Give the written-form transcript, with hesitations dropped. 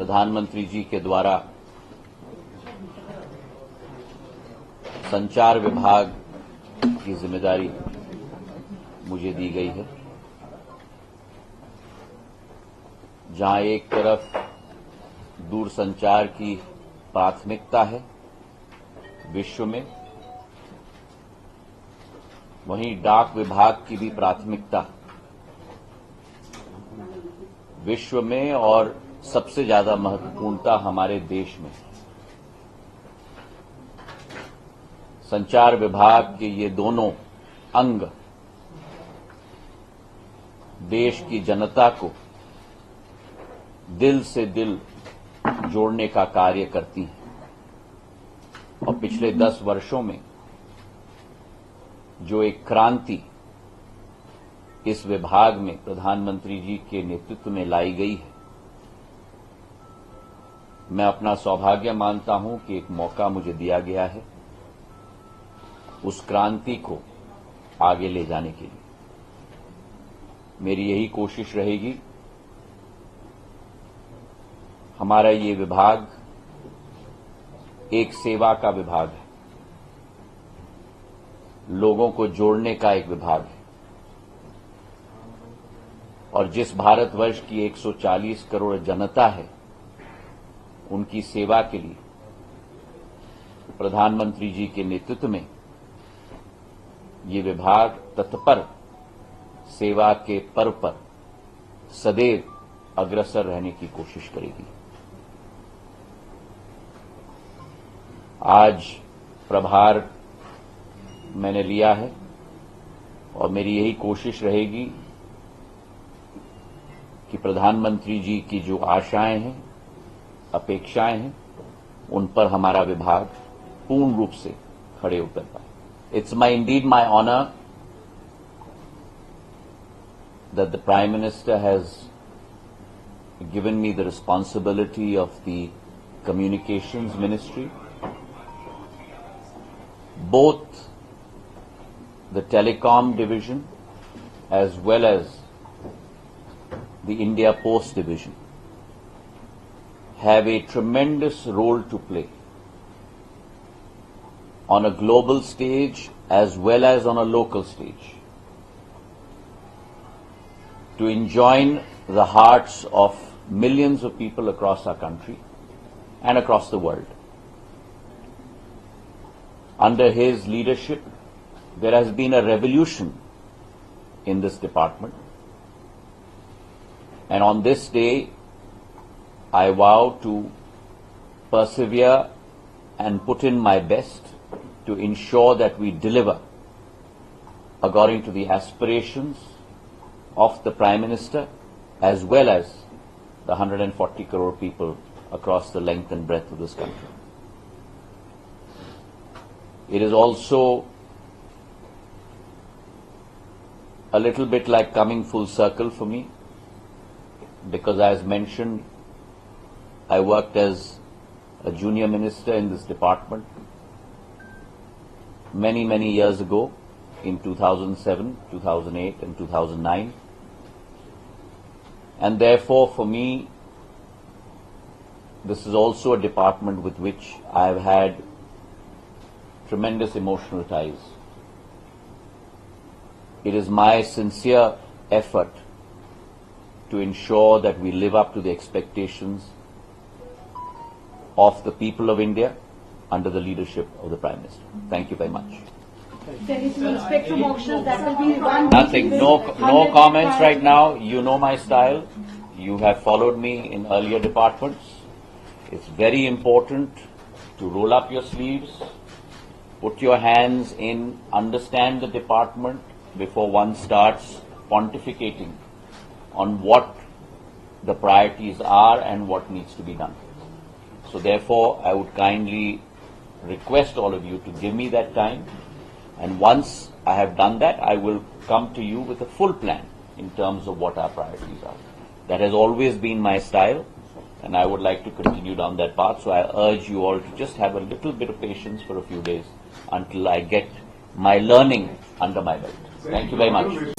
प्रधानमंत्री जी के द्वारा संचार विभाग की जिम्मेदारी मुझे दी गई है, जहां एक तरफ दूरसंचार की प्राथमिकता है विश्व में, वहीं डाक विभाग की भी प्राथमिकता विश्व में और सबसे ज्यादा महत्वपूर्णता हमारे देश में। संचार विभाग के ये दोनों अंग देश की जनता को दिल से दिल जोड़ने का कार्य करती हैं और पिछले 10 वर्षों में जो एक क्रांति इस विभाग में प्रधानमंत्री जी के नेतृत्व में लाई गई है, मैं अपना सौभाग्य मानता हूं कि एक मौका मुझे दिया गया है उस क्रांति को आगे ले जाने के लिए। मेरी यही कोशिश रहेगी, हमारा ये विभाग एक सेवा का विभाग है, लोगों को जोड़ने का एक विभाग है, और जिस भारतवर्ष की 140 करोड़ जनता है, उनकी सेवा के लिए प्रधानमंत्री जी के नेतृत्व में ये विभाग तत्पर सेवा के पर्व पर सदैव अग्रसर रहने की कोशिश करेगी। आज प्रभार मैंने लिया है और मेरी यही कोशिश रहेगी कि प्रधानमंत्री जी की जो आशाएं हैं, अपेक्षाएं हैं, उन पर हमारा विभाग पूर्ण रूप से खड़े उतर पाए। It's indeed my honor that the Prime Minister has given me the responsibility of the Communications Ministry, both the Telecom Division as well as the India Post Division have a tremendous role to play on a global stage as well as on a local stage to enjoin the hearts of millions of people across our country and across the world. Under his leadership, there has been a revolution in this department, and on this day, I vow to persevere and put in my best to ensure that we deliver according to the aspirations of the Prime Minister as well as the 140 crore people across the length and breadth of this country. It is also a little bit like coming full circle for me, because as mentioned, I worked as a junior minister in this department many years ago in 2007, 2008 and 2009, and therefore for me this is also a department with which I have had tremendous emotional ties. It is my sincere effort to ensure that we live up to the expectations of the people of India under the leadership of the Prime Minister. Thank you very much. There is no spectrum auctions that will be one. Nothing, no comments right now. You know my style. You have followed me in earlier departments. It's very important to roll up your sleeves, put your hands in, understand the department before one starts pontificating on what the priorities are and what needs to be done. So therefore, I would kindly request all of you to give me that time, and once I have done that, I will come to you with a full plan in terms of what our priorities are. That has always been my style, and I would like to continue down that path. So I urge you all to just have a little bit of patience for a few days until I get my learning under my belt. Thank you very much.